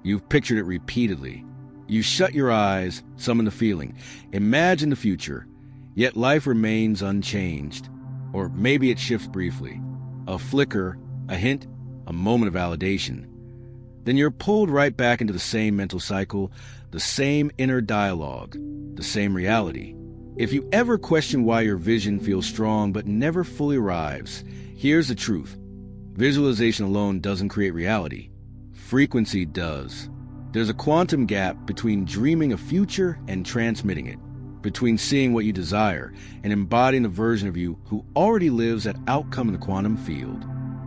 You've pictured it repeatedly. You shut your eyes, summon the feeling, imagine the future, yet life remains unchanged. Or maybe it shifts briefly. A flicker, a hint, a moment of validation. Then you're pulled right back into the same mental cycle, the same inner dialogue, the same reality. If you ever question why your vision feels strong but never fully arrives, here's the truth. Visualization alone doesn't create reality. Frequency does. There's a quantum gap between dreaming a future and transmitting it, between seeing what you desire and embodying the version of you who already lives that outcome in the quantum field.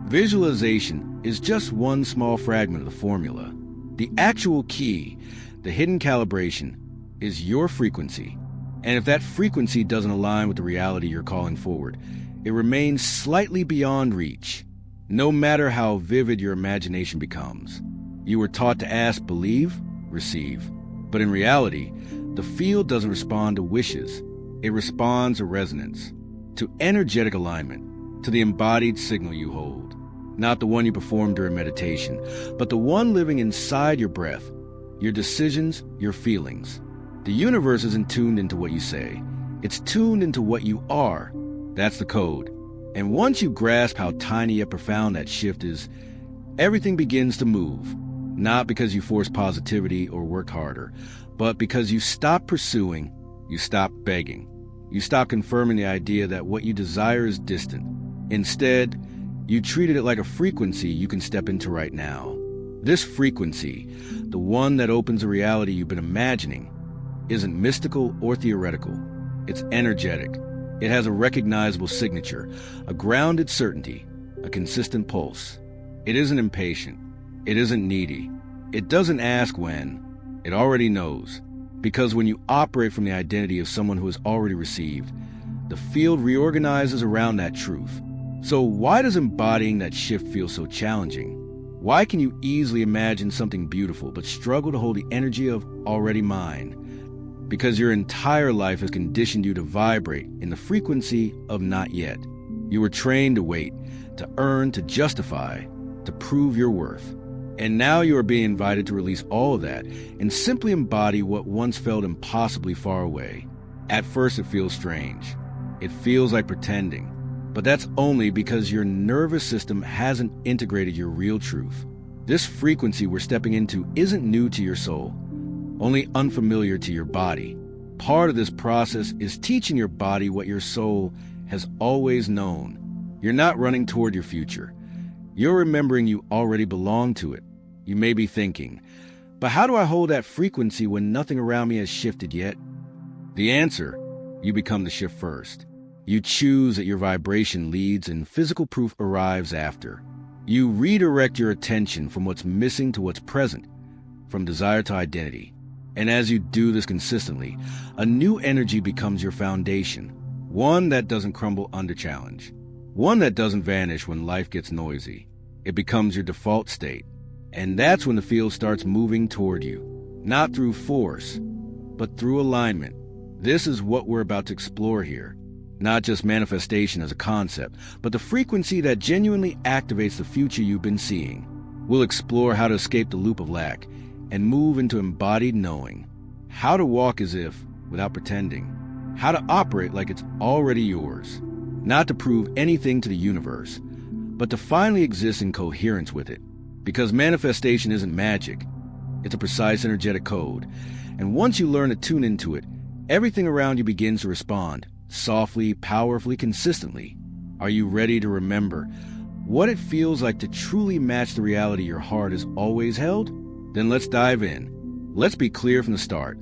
Visualization is just one small fragment of the formula. The actual key, the hidden calibration, is your frequency. And if that frequency doesn't align with the reality you're calling forward, it remains slightly beyond reach, no matter how vivid your imagination becomes. You were taught to ask, believe, receive. But in reality, the field doesn't respond to wishes. It responds to resonance, to energetic alignment, to the embodied signal you hold. Not the one you perform during meditation, but the one living inside your breath, your decisions, your feelings. The universe isn't tuned into what you say. It's tuned into what you are. That's the code. And once you grasp how tiny yet profound that shift is, everything begins to move. Not because you force positivity or work harder, but because you stop pursuing, you stop begging. You stop confirming the idea that what you desire is distant. Instead, you treated it like a frequency you can step into right now. This frequency, the one that opens a reality you've been imagining, isn't mystical or theoretical. It's energetic. It has a recognizable signature, a grounded certainty, a consistent pulse. It isn't impatient. It isn't needy. It doesn't ask when. It already knows. Because when you operate from the identity of someone who has already received, the field reorganizes around that truth. So why does embodying that shift feel so challenging? Why can you easily imagine something beautiful but struggle to hold the energy of already mine? Because your entire life has conditioned you to vibrate in the frequency of not yet. You were trained to wait, to earn, to justify, to prove your worth. And now you are being invited to release all of that and simply embody what once felt impossibly far away. At first it feels strange. It feels like pretending. But that's only because your nervous system hasn't integrated your real truth. This frequency we're stepping into isn't new to your soul, only unfamiliar to your body. Part of this process is teaching your body what your soul has always known. You're not running toward your future. You're remembering you already belong to it. You may be thinking, but how do I hold that frequency when nothing around me has shifted yet? The answer, you become the shift first. You choose that your vibration leads and physical proof arrives after. You redirect your attention from what's missing to what's present, from desire to identity. And as you do this consistently, a new energy becomes your foundation, one that doesn't crumble under challenge. One that doesn't vanish when life gets noisy. It becomes your default state. And that's when the field starts moving toward you. Not through force, but through alignment. This is what we're about to explore here. Not just manifestation as a concept, but the frequency that genuinely activates the future you've been seeing. We'll explore how to escape the loop of lack and move into embodied knowing. How to walk as if, without pretending. How to operate like it's already yours. Not to prove anything to the universe, but to finally exist in coherence with it. Because manifestation isn't magic. It's a precise energetic code. And once you learn to tune into it, everything around you begins to respond, softly, powerfully, consistently. Are you ready to remember what it feels like to truly match the reality your heart has always held? Then let's dive in. Let's be clear from the start.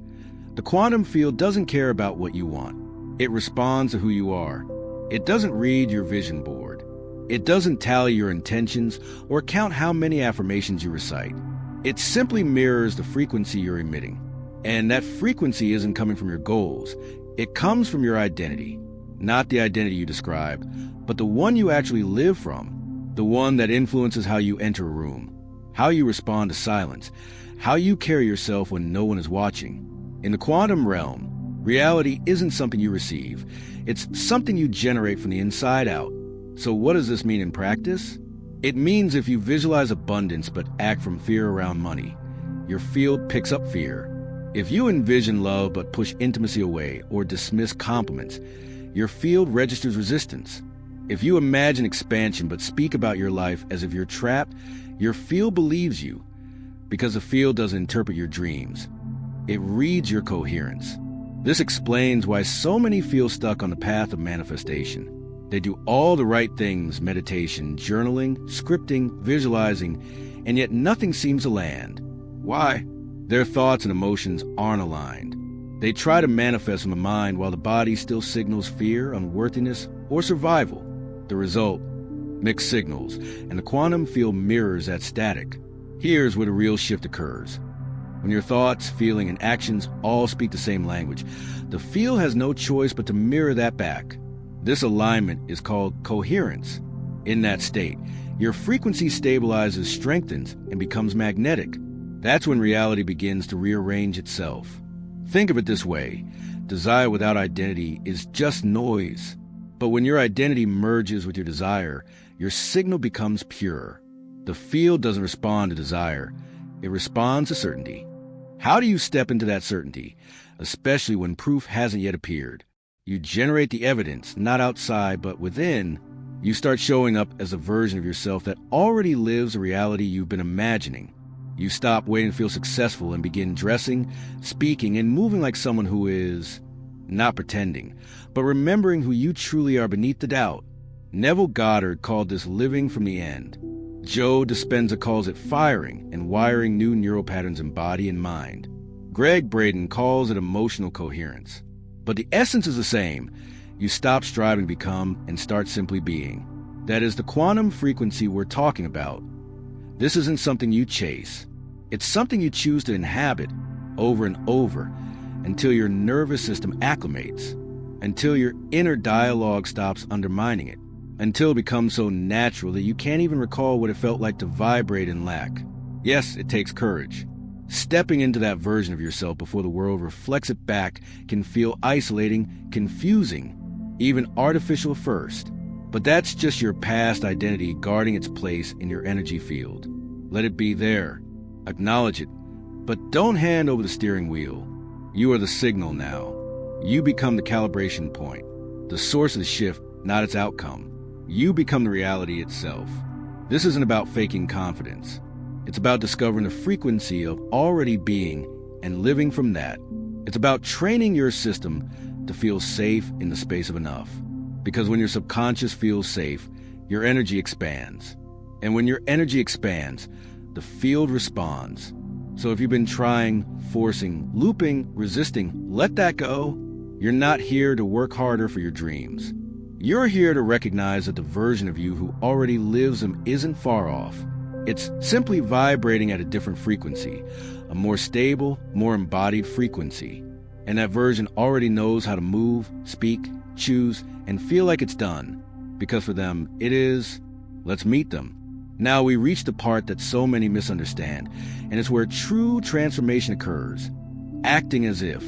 The quantum field doesn't care about what you want. It responds to who you are. It doesn't read your vision board. It doesn't tally your intentions or count how many affirmations you recite. It simply mirrors the frequency you're emitting. And that frequency isn't coming from your goals. It comes from your identity. Not the identity you describe, but the one you actually live from. The one that influences how you enter a room, how you respond to silence, how you carry yourself when no one is watching. In the quantum realm, reality isn't something you receive. It's something you generate from the inside out. So what does this mean in practice? It means if you visualize abundance but act from fear around money, your field picks up fear. If you envision love but push intimacy away or dismiss compliments, your field registers resistance. If you imagine expansion but speak about your life as if you're trapped, your field believes you, because the field doesn't interpret your dreams. It reads your coherence. This explains why so many feel stuck on the path of manifestation. They do all the right things: meditation, journaling, scripting, visualizing, and yet nothing seems to land. Why? Their thoughts and emotions aren't aligned. They try to manifest from the mind while the body still signals fear, unworthiness, or survival. The result? Mixed signals, and the quantum field mirrors that static. Here's where the real shift occurs. When your thoughts, feeling, and actions all speak the same language, the field has no choice but to mirror that back. This alignment is called coherence. In that state, your frequency stabilizes, strengthens, and becomes magnetic. That's when reality begins to rearrange itself. Think of it this way: desire without identity is just noise. But when your identity merges with your desire, your signal becomes pure. The field doesn't respond to desire, it responds to certainty. How do you step into that certainty, especially when proof hasn't yet appeared? You generate the evidence, not outside, but within. You start showing up as a version of yourself that already lives the reality you've been imagining. You stop waiting to feel successful and begin dressing, speaking, and moving like someone who is not pretending, but remembering who you truly are beneath the doubt. Neville Goddard called this living from the end. Joe Dispenza calls it firing and wiring new neural patterns in body and mind. Greg Braden calls it emotional coherence. But the essence is the same. You stop striving to become and start simply being. That is the quantum frequency we're talking about. This isn't something you chase. It's something you choose to inhabit over and over until your nervous system acclimates, until your inner dialogue stops undermining it, until it becomes so natural that you can't even recall what it felt like to vibrate and lack. Yes, it takes courage. Stepping into that version of yourself before the world reflects it back can feel isolating, confusing, even artificial at first. But that's just your past identity guarding its place in your energy field. Let it be there. Acknowledge it. But don't hand over the steering wheel. You are the signal now. You become the calibration point, the source of the shift, not its outcome. You become the reality itself. This isn't about faking confidence. It's about discovering the frequency of already being and living from that. It's about training your system to feel safe in the space of enough. Because when your subconscious feels safe, your energy expands. And when your energy expands, the field responds. So if you've been trying, forcing, looping, resisting, let that go. You're not here to work harder for your dreams. You're here to recognize that the version of you who already lives them isn't far off. It's simply vibrating at a different frequency, a more stable, more embodied frequency. And that version already knows how to move, speak, choose, and feel like it's done. Because for them, it is. Let's meet them. Now we reach the part that so many misunderstand, and it's where true transformation occurs. Acting as if.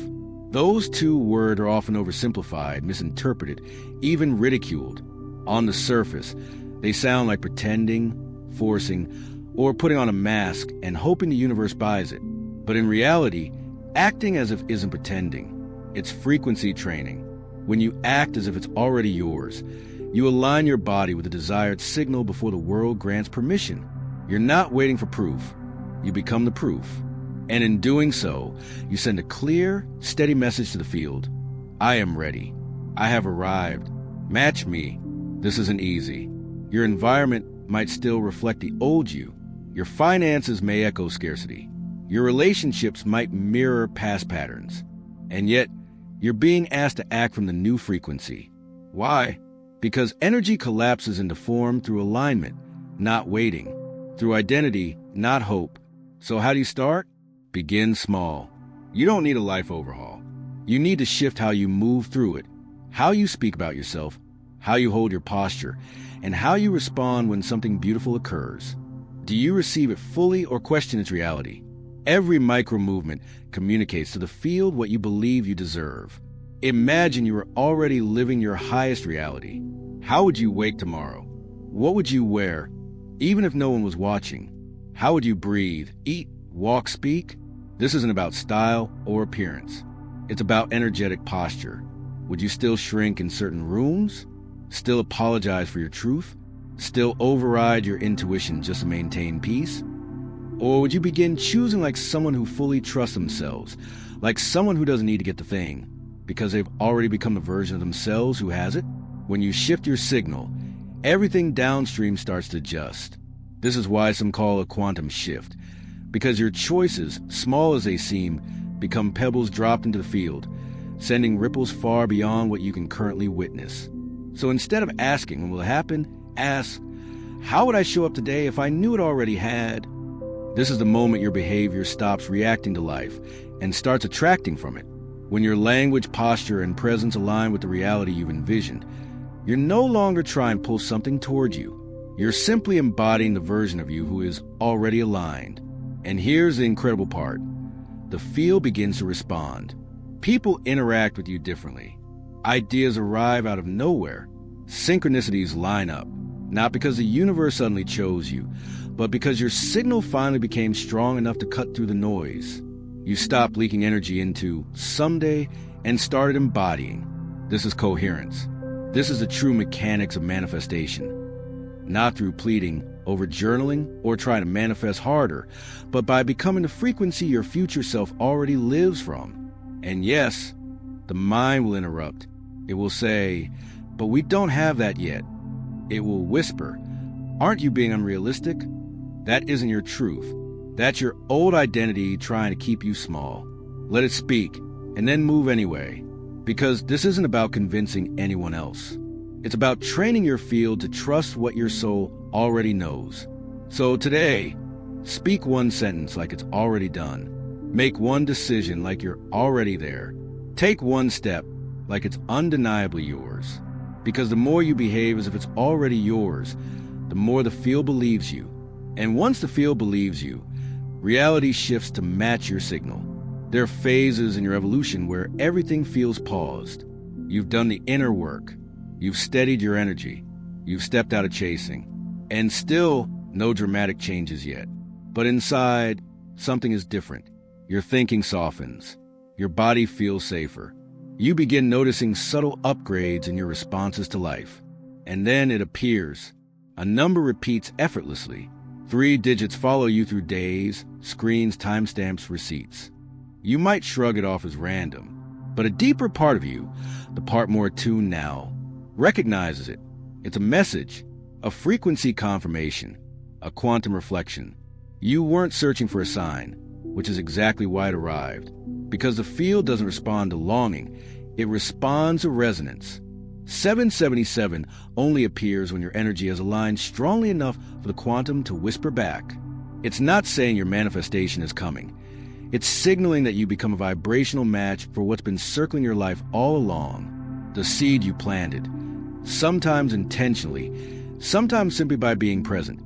Those two words are often oversimplified, misinterpreted, even ridiculed. On the surface, they sound like pretending, forcing, or putting on a mask and hoping the universe buys it. But in reality, acting as if isn't pretending. It's frequency training. When you act as if it's already yours, you align your body with the desired signal before the world grants permission. You're not waiting for proof. You become the proof. And in doing so, you send a clear, steady message to the field. I am ready. I have arrived. Match me. This isn't easy. Your environment might still reflect the old you. Your finances may echo scarcity. Your relationships might mirror past patterns. And yet, you're being asked to act from the new frequency. Why? Because energy collapses into form through alignment, not waiting. Through identity, not hope. So how do you start? Begin small. You don't need a life overhaul. You need to shift how you move through it, how you speak about yourself, how you hold your posture, and how you respond when something beautiful occurs. Do you receive it fully or question its reality? Every micro movement communicates to the field what you believe you deserve. Imagine you are already living your highest reality. How would you wake tomorrow? What would you wear, even if no one was watching? How would you breathe, eat, walk, speak, this isn't about style or appearance. It's about energetic posture. Would you still shrink in certain rooms? Still apologize for your truth? Still override your intuition just to maintain peace? Or would you begin choosing like someone who fully trusts themselves, like someone who doesn't need to get the thing, because they've already become the version of themselves who has it? When you shift your signal, everything downstream starts to adjust. This is why some call a quantum shift, because your choices, small as they seem, become pebbles dropped into the field, sending ripples far beyond what you can currently witness. So instead of asking when will it happen, ask, how would I show up today if I knew it already had? This is the moment your behavior stops reacting to life and starts attracting from it. When your language, posture, and presence align with the reality you've envisioned, you're no longer trying to pull something toward you. You're simply embodying the version of you who is already aligned. And here's the incredible part. The field begins to respond. People interact with you differently. Ideas arrive out of nowhere. Synchronicities line up, not because the universe suddenly chose you, but because your signal finally became strong enough to cut through the noise. You stopped leaking energy into someday and started embodying. This is coherence. This is the true mechanics of manifestation. Not through pleading, over journaling, or trying to manifest harder, but by becoming the frequency your future self already lives from. And yes, the mind will interrupt. It will say, but we don't have that yet. It will whisper, aren't you being unrealistic? That isn't your truth. That's your old identity trying to keep you small. Let it speak, and then move anyway. Because this isn't about convincing anyone else. It's about training your field to trust what your soul already knows. So today, speak one sentence like it's already done. Make one decision like you're already there. Take one step like it's undeniably yours. Because the more you behave as if it's already yours, the more the field believes you. And once the field believes you, reality shifts to match your signal. There are phases in your evolution where everything feels paused. You've done the inner work. You've steadied your energy. You've stepped out of chasing. And still, no dramatic changes yet. But inside, something is different. Your thinking softens. Your body feels safer. You begin noticing subtle upgrades in your responses to life. And then it appears. A number repeats effortlessly. 3 digits follow you through days, screens, timestamps, receipts. You might shrug it off as random, but a deeper part of you, the part more attuned now, recognizes it. It's a message, a frequency confirmation, a quantum reflection. You weren't searching for a sign, which is exactly why it arrived. Because the field doesn't respond to longing, it responds to resonance. 777 only appears when your energy is aligned strongly enough for the quantum to whisper back. It's not saying your manifestation is coming. It's signaling that you become a vibrational match for what's been circling your life all along. The seed you planted, sometimes intentionally, sometimes simply by being present,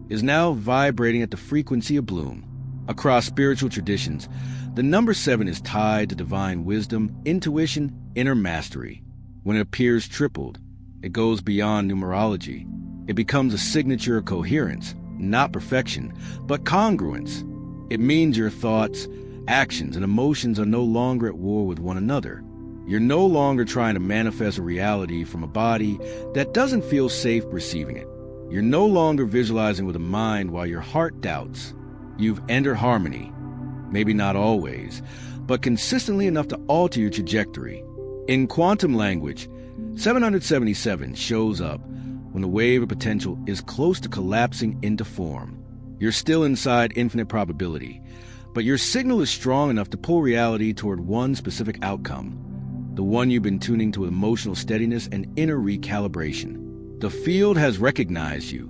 is now vibrating at the frequency of bloom. Across spiritual traditions, the number 7 is tied to divine wisdom, intuition, inner mastery. When it appears tripled, it goes beyond numerology. It becomes a signature of coherence, not perfection, but congruence. It means your thoughts, actions, and emotions are no longer at war with one another. You're no longer trying to manifest a reality from a body that doesn't feel safe receiving it. You're no longer visualizing with a mind while your heart doubts. You've entered harmony, maybe not always, but consistently enough to alter your trajectory. In quantum language, 777 shows up when the wave of potential is close to collapsing into form. You're still inside infinite probability, but your signal is strong enough to pull reality toward one specific outcome, the one you've been tuning to with emotional steadiness and inner recalibration. The field has recognized you,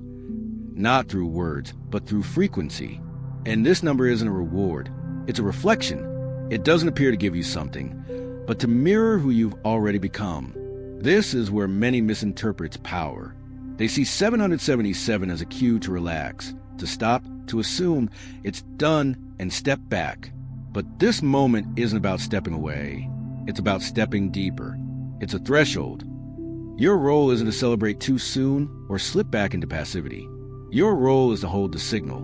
not through words, but through frequency. And this number isn't a reward, it's a reflection. It doesn't appear to give you something, but to mirror who you've already become. This is where many misinterprets power. They see 777 as a cue to relax, to stop, to assume it's done and step back. But this moment isn't about stepping away. It's about stepping deeper. It's a threshold. Your role isn't to celebrate too soon or slip back into passivity. Your role is to hold the signal,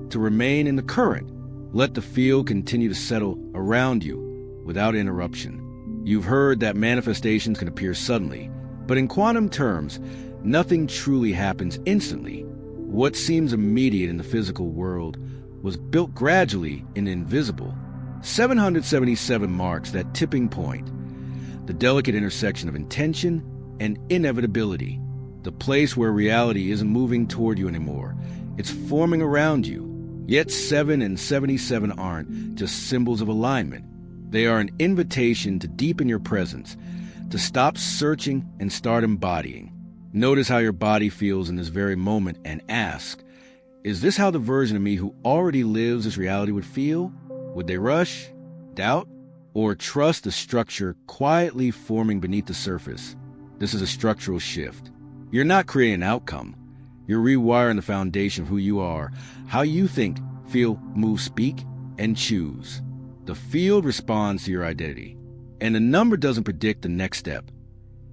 to remain in the current, Let the field continue to settle around you without interruption. You've heard that manifestations can appear suddenly, but in quantum terms, nothing truly happens instantly. What seems immediate in the physical world was built gradually in the invisible. 777 marks that tipping point, the delicate intersection of intention and inevitability, the place where reality isn't moving toward you anymore. It's forming around you. Yet 7 and 77 aren't just symbols of alignment. They are an invitation to deepen your presence, to stop searching and start embodying. Notice how your body feels in this very moment and ask, is this how the version of me who already lives this reality would feel? Would they rush, doubt, or trust the structure quietly forming beneath the surface? This is a structural shift. You're not creating an outcome. You're rewiring the foundation of who you are, how you think, feel, move, speak, and choose. The field responds to your identity, and the number doesn't predict the next step.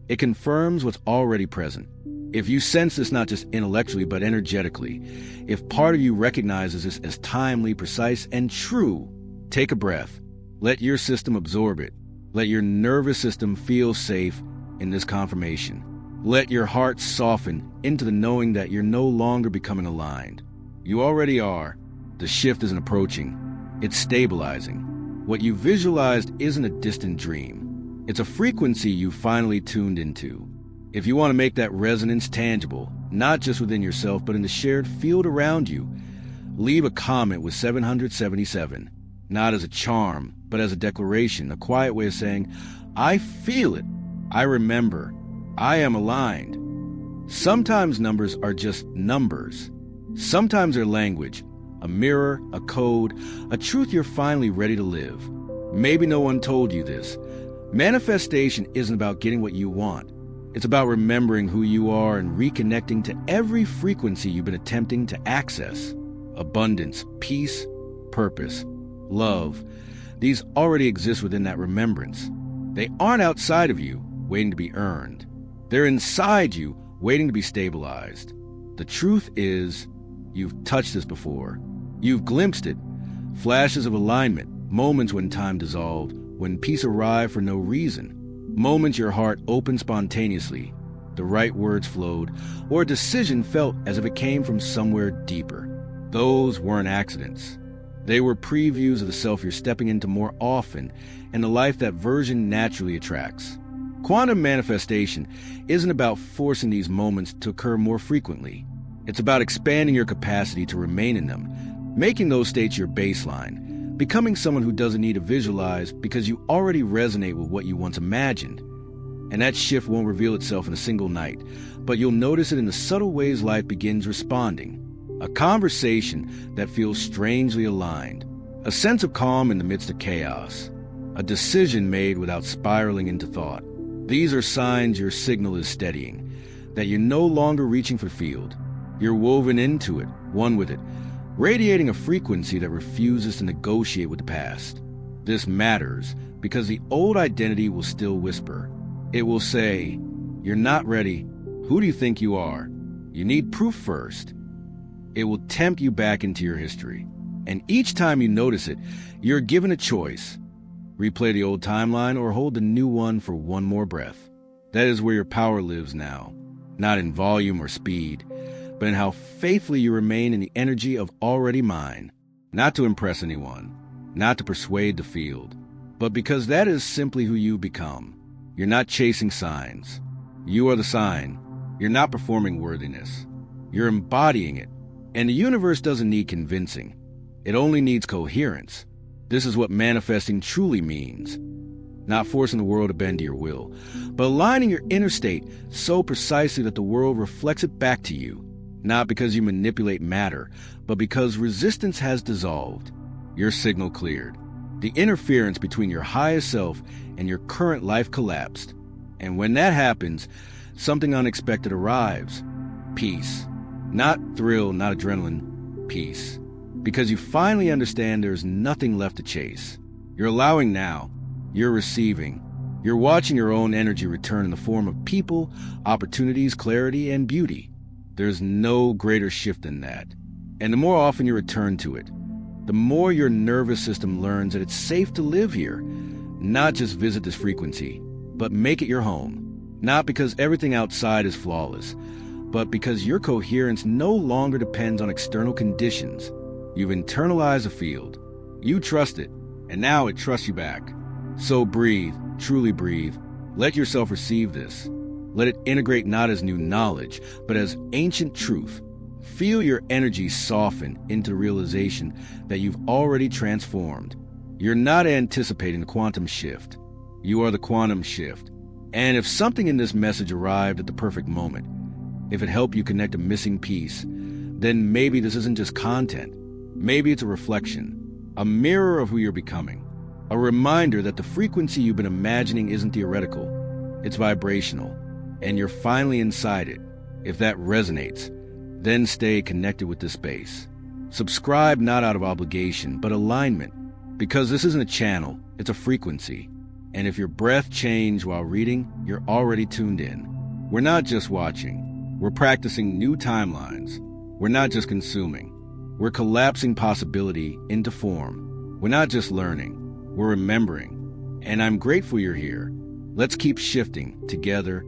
It confirms what's already present. If you sense this not just intellectually but energetically, if part of you recognizes this as timely, precise, and true, take a breath. Let your system absorb it. Let your nervous system feel safe in this confirmation. Let your heart soften into the knowing that you're no longer becoming aligned. You already are. The shift isn't approaching. It's stabilizing. What you visualized isn't a distant dream. It's a frequency you finally tuned into. If you want to make that resonance tangible, not just within yourself, but in the shared field around you, leave a comment with 777. Not as a charm, but as a declaration, a quiet way of saying, I feel it. I remember. I am aligned. Sometimes numbers are just numbers. Sometimes they're language, a mirror, a code, a truth you're finally ready to live. Maybe no one told you this. Manifestation isn't about getting what you want. It's about remembering who you are and reconnecting to every frequency you've been attempting to access. Abundance, peace, purpose, love. These already exist within that remembrance. They aren't outside of you, waiting to be earned. They're inside you, waiting to be stabilized. The truth is, you've touched this before. You've glimpsed it. Flashes of alignment, moments when time dissolved, when peace arrived for no reason. Moments your heart opened spontaneously, the right words flowed, or a decision felt as if it came from somewhere deeper. Those weren't accidents. They were previews of the self you're stepping into more often and the life that version naturally attracts. Quantum manifestation isn't about forcing these moments to occur more frequently. It's about expanding your capacity to remain in them, making those states your baseline, becoming someone who doesn't need to visualize because you already resonate with what you once imagined. And that shift won't reveal itself in a single night, but you'll notice it in the subtle ways life begins responding. A conversation that feels strangely aligned, a sense of calm in the midst of chaos, a decision made without spiraling into thought. These are signs your signal is steadying, that you're no longer reaching for the field. You're woven into it, one with it, radiating a frequency that refuses to negotiate with the past. This matters because the old identity will still whisper. It will say, you're not ready. Who do you think you are? You need proof first. It will tempt you back into your history. And each time you notice it, you're given a choice. Replay the old timeline or hold the new one for one more breath. That is where your power lives now, not in volume or speed, but in how faithfully you remain in the energy of already mine, not to impress anyone, not to persuade the field, but because that is simply who you become. You're not chasing signs. You are the sign. You're not performing worthiness. You're embodying it. And the universe doesn't need convincing. It only needs coherence. This is what manifesting truly means. Not forcing the world to bend to your will, but aligning your inner state so precisely that the world reflects it back to you. Not because you manipulate matter, but because resistance has dissolved. Your signal cleared. The interference between your highest self and your current life collapsed. And when that happens, something unexpected arrives. Peace. Not thrill, not adrenaline. Peace. Because you finally understand there's nothing left to chase. You're allowing now. You're receiving. You're watching your own energy return in the form of people, opportunities, clarity, and beauty. There's no greater shift than that. And the more often you return to it, the more your nervous system learns that it's safe to live here. Not just visit this frequency, but make it your home. Not because everything outside is flawless, but because your coherence no longer depends on external conditions. You've internalized the field. You trust it, and now it trusts you back. So breathe, truly breathe. Let yourself receive this. Let it integrate not as new knowledge, but as ancient truth. Feel your energy soften into the realization that you've already transformed. You're not anticipating the quantum shift. You are the quantum shift. And if something in this message arrived at the perfect moment, if it helped you connect a missing piece, then maybe this isn't just content. Maybe it's a reflection, a mirror of who you're becoming, a reminder that the frequency you've been imagining isn't theoretical, it's vibrational, and you're finally inside it. If that resonates, then stay connected with this space. Subscribe not out of obligation, but alignment, because this isn't a channel, it's a frequency. And if your breath changed while reading, you're already tuned in. We're not just watching, we're practicing new timelines. We're not just consuming, we're collapsing possibility into form. We're not just learning, we're remembering. And I'm grateful you're here. Let's keep shifting together